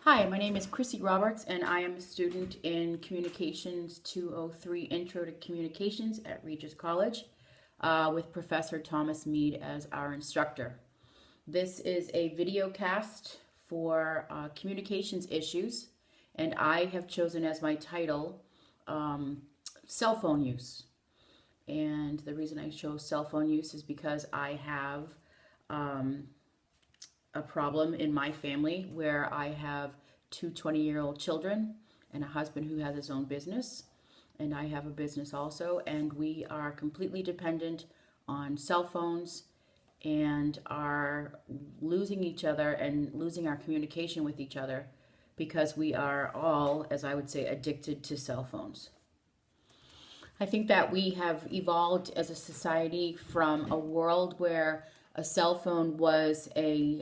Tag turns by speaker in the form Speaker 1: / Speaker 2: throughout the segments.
Speaker 1: Hi, my name is Chrissy Roberts, and I am a student in Communications 203 Intro to Communications at Regis College with Professor Thomas Mead as our instructor. This is a video cast for communications issues, and I have chosen as my title cell phone use. And the reason I chose cell phone use is because I have a problem in my family where I have two 20-year-old children and a husband who has his own business, and I have a business also, and we are completely dependent on cell phones and are losing each other and losing our communication with each other because we are all, as I would say, addicted to cell phones. I think that we have evolved as a society from a world where a cell phone was a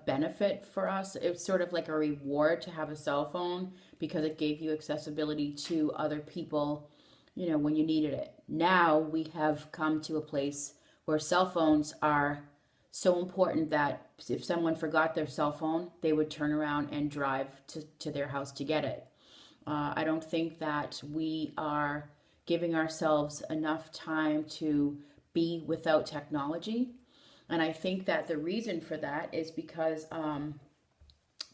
Speaker 1: benefit for us. It was sort of like a reward to have a cell phone because it gave you accessibility to other people, when you needed it. Now we have come to a place where cell phones are so important that if someone forgot their cell phone, they would turn around and drive to their house to get it. I don't think that we are giving ourselves enough time to be without technology. And I think that the reason for that is because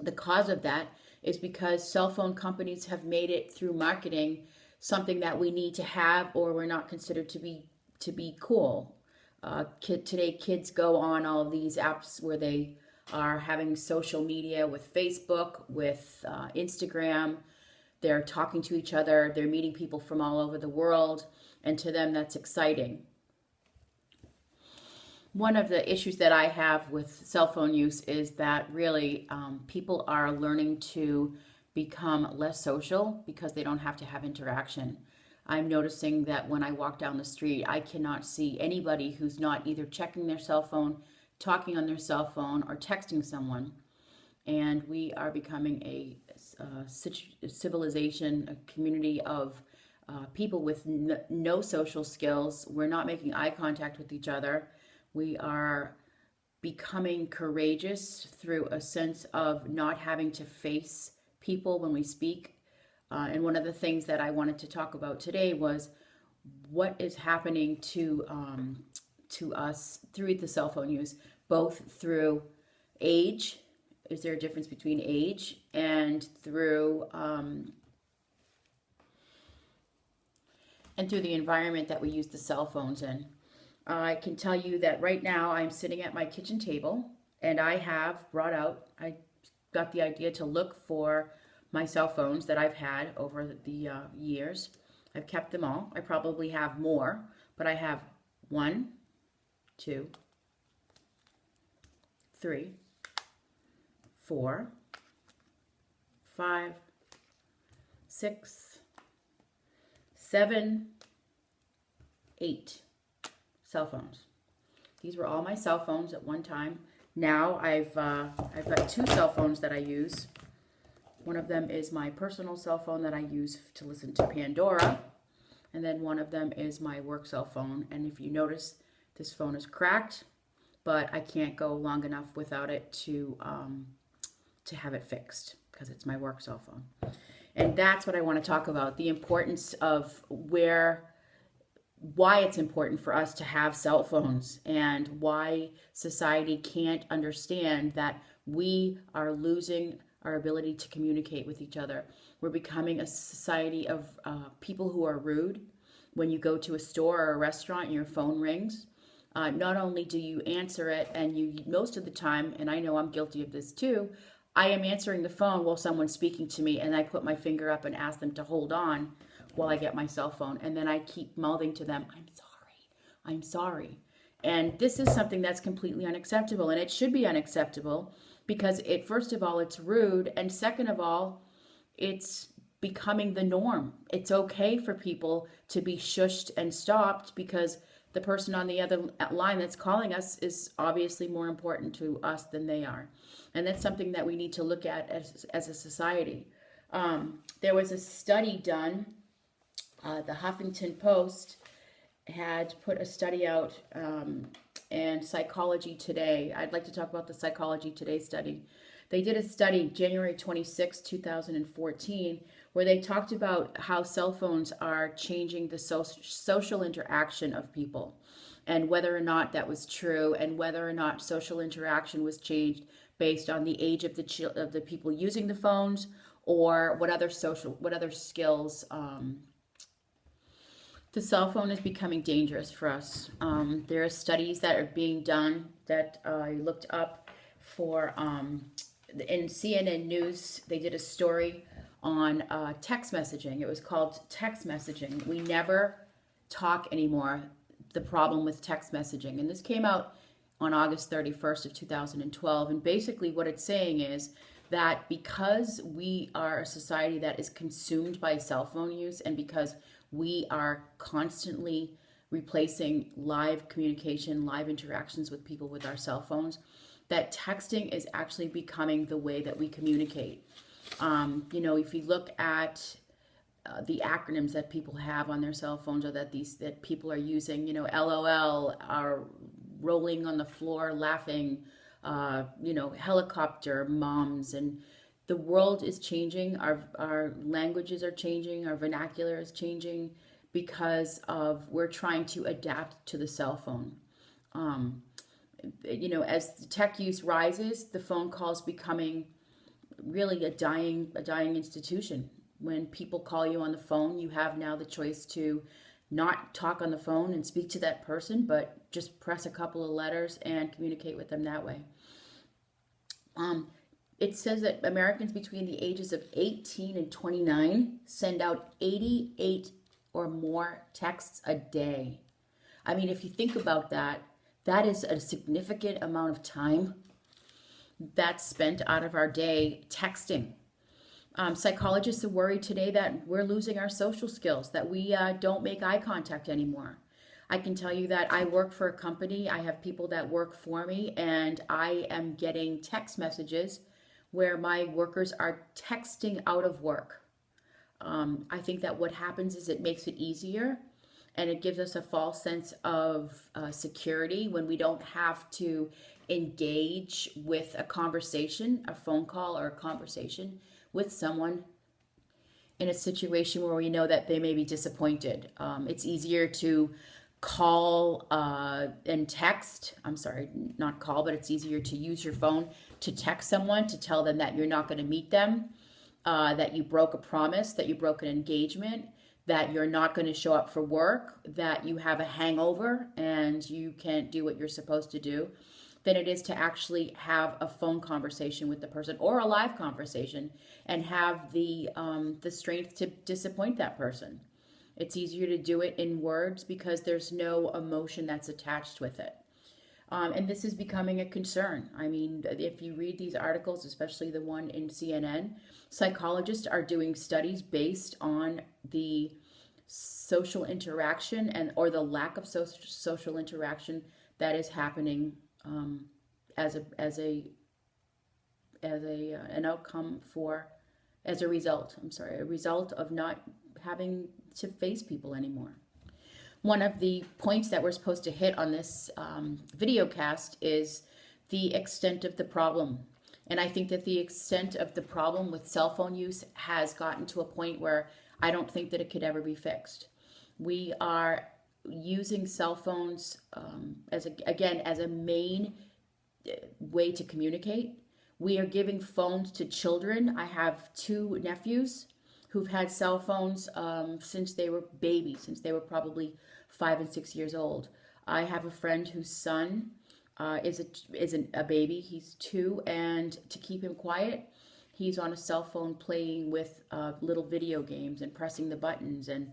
Speaker 1: the cause of that is because cell phone companies have made it through marketing something that we need to have, or we're not considered to be cool. Today kids go on all of these apps where they are having social media with Facebook, with Instagram. They're talking to each other. They're meeting people from all over the world. And to them, that's exciting. One of the issues that I have with cell phone use is that really people are learning to become less social because they don't have to have interaction. I'm noticing that when I walk down the street, I cannot see anybody who's not either checking their cell phone, talking on their cell phone, or texting someone. And we are becoming a civilization, a community of people with no social skills. We're not making eye contact with each other. We are becoming courageous through a sense of not having to face people when we speak. And one of the things that I wanted to talk about today was what is happening to us through the cell phone use, both through age. Is there a difference between age and through the environment that we use the cell phones in? I can tell you that right now I'm sitting at my kitchen table, and I got the idea to look for my cell phones that I've had over the years. I've kept them all. I probably have more, but I have 1, 2, 3, 4, 5, 6, 7, 8 cell phones. These were all my cell phones at one time. Now I've got 2 cell phones that I use. One of them is my personal cell phone that I use to listen to Pandora, and then one of them is my work cell phone. And if you notice, this phone is cracked, but I can't go long enough without it to have it fixed because it's my work cell phone. And that's what I want to talk about, the importance of why it's important for us to have cell phones, and why society can't understand that we are losing our ability to communicate with each other. We're becoming a society of people who are rude. When you go to a store or a restaurant and your phone rings, not only do you answer it, and you most of the time, and I know I'm guilty of this too, I am answering the phone while someone's speaking to me, and I put my finger up and ask them to hold on while I get my cell phone, and then I keep mouthing to them, I'm sorry. And this is something that's completely unacceptable, and it should be unacceptable because first of all, it's rude, and second of all, it's becoming the norm. It's okay for people to be shushed and stopped because the person on the other line that's calling us is obviously more important to us than they are. And that's something that we need to look at as a society. There was a study done. The Huffington Post had put a study out and Psychology Today. I'd like to talk about the Psychology Today study. They did a study January 26, 2014, where they talked about how cell phones are changing the social interaction of people, and whether or not that was true, and whether or not social interaction was changed based on the age of the people using the phones, or what other skills. The cell phone is becoming dangerous for us. There are studies that are being done that I looked up for in CNN News. They did a story on text messaging. It was called text messaging. We never talk anymore. The problem with text messaging. And this came out on August 31st of 2012. And basically what it's saying is that because we are a society that is consumed by cell phone use, and because we are constantly replacing live communication, live interactions with people with our cell phones, that texting is actually becoming the way that we communicate. If you look at the acronyms that people have on their cell phones, or that people are using, LOL, are rolling on the floor laughing, helicopter moms, and the world is changing. Our languages are changing. Our vernacular is changing because we're trying to adapt to the cell phone. As the tech use rises, the phone calls becoming really a dying institution. When people call you on the phone, you have now the choice to not talk on the phone and speak to that person, but just press a couple of letters and communicate with them that way. It says that Americans between the ages of 18 and 29 send out 88 or more texts a day. I mean, if you think about that, that is a significant amount of time that's spent out of our day texting. Psychologists are worried today that we're losing our social skills, that we don't make eye contact anymore. I can tell you that I work for a company. I have people that work for me, and I am getting text messages where my workers are texting out of work. I think that what happens is it makes it easier, and it gives us a false sense of security when we don't have to engage with a conversation, a phone call or a conversation with someone in a situation where we know that they may be disappointed. It's easier to call and text. I'm sorry, not call, but it's easier to use your phone to text someone to tell them that you're not going to meet them, that you broke a promise, that you broke an engagement, that you're not going to show up for work, that you have a hangover and you can't do what you're supposed to do, than it is to actually have a phone conversation with the person, or a live conversation, and have the strength to disappoint that person. It's easier to do it in words because there's no emotion that's attached with it. And this is becoming a concern. I mean, if you read these articles, especially the one in CNN, psychologists are doing studies based on the social interaction or the lack of social interaction that is happening as a result of not having to face people anymore. One of the points that we're supposed to hit on this video cast is the extent of the problem. And I think that the extent of the problem with cell phone use has gotten to a point where I don't think that it could ever be fixed. We are using cell phones as a main way to communicate. We are giving phones to children. I have 2 nephews who've had cell phones since they were babies, since they were probably 5 and 6 years old. I have a friend whose son is a baby. He's 2, and to keep him quiet, he's on a cell phone playing with little video games and pressing the buttons, and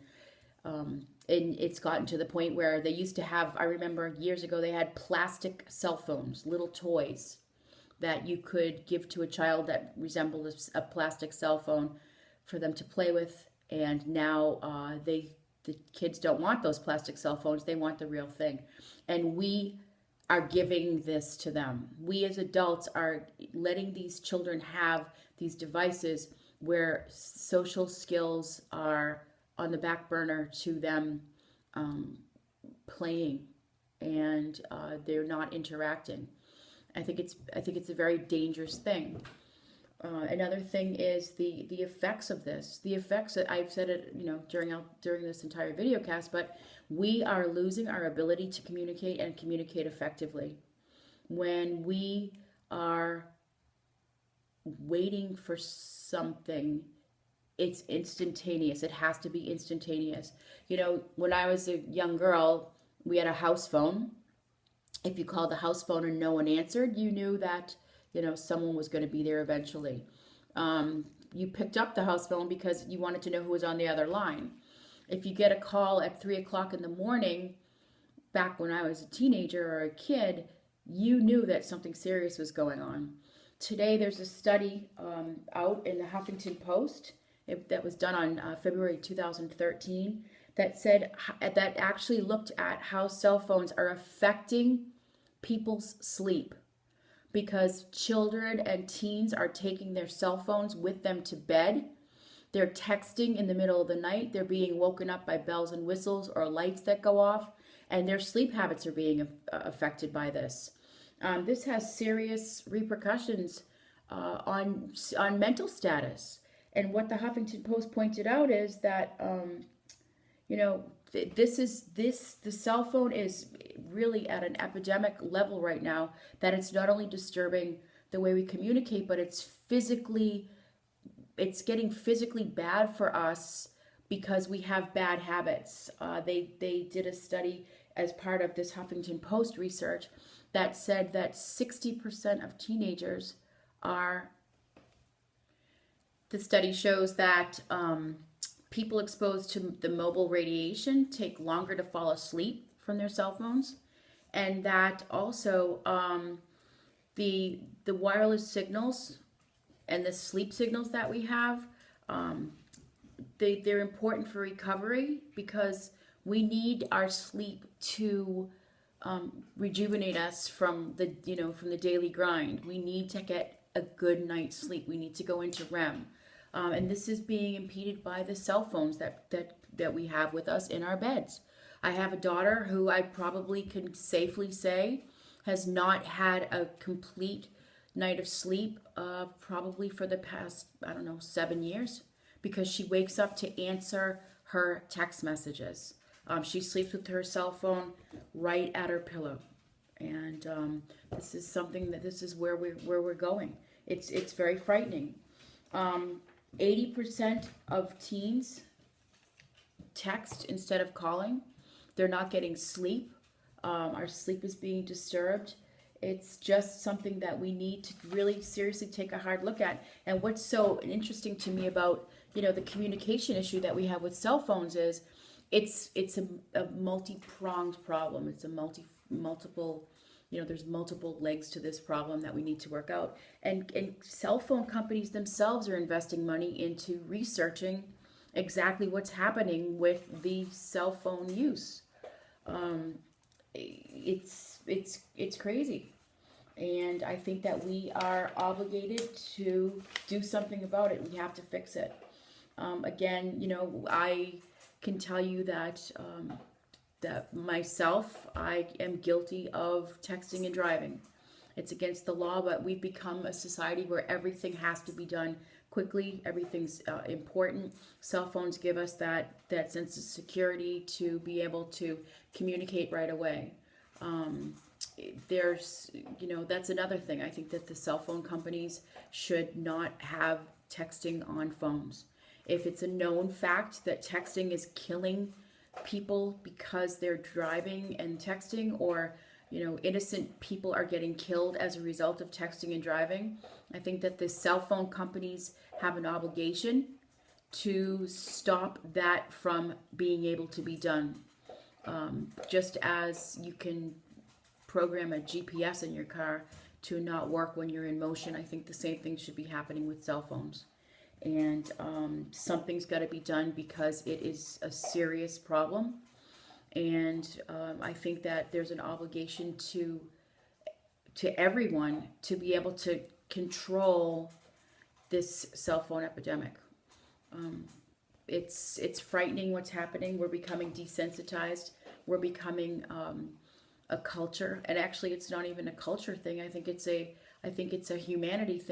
Speaker 1: it's gotten to the point where they used to have, I remember years ago, they had plastic cell phones, little toys that you could give to a child that resembled a plastic cell phone for them to play with. And now the kids don't want those plastic cell phones. They want the real thing. And we are giving this to them. We as adults are letting these children have these devices where social skills are on the back burner to them playing and they're not interacting. I think it's a very dangerous thing. Another thing is the effects of this. The effects that I've said it, during this entire video cast, but we are losing our ability to communicate and communicate effectively when we are waiting for something. It's instantaneous. It has to be instantaneous. When I was a young girl, we had a house phone. If you called the house phone and no one answered, you knew that someone was going to be there eventually. You picked up the house phone because you wanted to know who was on the other line. If you get a call at 3 o'clock in the morning, back when I was a teenager or a kid, you knew that something serious was going on. Today, there's a study out in the Huffington Post that was done on February 2013 that actually looked at how cell phones are affecting people's sleep, because children and teens are taking their cell phones with them to bed. They're texting in the middle of the night. They're being woken up by bells and whistles or lights that go off, and their sleep habits are being affected by this. This has serious repercussions on mental status. And what the Huffington Post pointed out is that the cell phone is really at an epidemic level right now, that it's not only disturbing the way we communicate, but it's getting physically bad for us because we have bad habits. They did a study as part of this Huffington Post research that said that 60% of teenagers the study shows that people exposed to the mobile radiation take longer to fall asleep from their cell phones, and that also the wireless signals and the sleep signals that we have, they're important for recovery, because we need our sleep to rejuvenate us from the daily grind. We need to get a good night's sleep. We need to go into REM. And this is being impeded by the cell phones that we have with us in our beds. I have a daughter who I probably can safely say has not had a complete night of sleep probably for the past, 7 years, because she wakes up to answer her text messages. She sleeps with her cell phone right at her pillow. And this is where we're going. It's very frightening. 80% of teens text instead of calling. They're not getting sleep. Our sleep is being disturbed. It's just something that we need to really seriously take a hard look at. And what's so interesting to me about the communication issue that we have with cell phones is it's a multi-pronged problem. It's a multiple there's multiple legs to this problem that we need to work out. And cell phone companies themselves are investing money into researching exactly what's happening with the cell phone use. It's crazy. And I think that we are obligated to do something about it. We have to fix it. Again, I can tell you that myself, I am guilty of texting and driving. It's against the law, but we've become a society where everything has to be done quickly. Everything's important. Cell phones give us that sense of security to be able to communicate right away. That's another thing. I think that the cell phone companies should not have texting on phones. If it's a known fact that texting is killing people because they're driving and texting, or innocent people are getting killed as a result of texting and driving, I think that the cell phone companies have an obligation to stop that from being able to be done. Just as you can program a GPS in your car to not work when you're in motion, I think the same thing should be happening with cell phones. And something's got to be done, because it is a serious problem. And I think that there's an obligation to everyone to be able to control this cell phone epidemic. It's frightening what's happening. We're becoming desensitized. We're becoming a culture, and actually it's not even a culture thing. I think it's a humanity thing.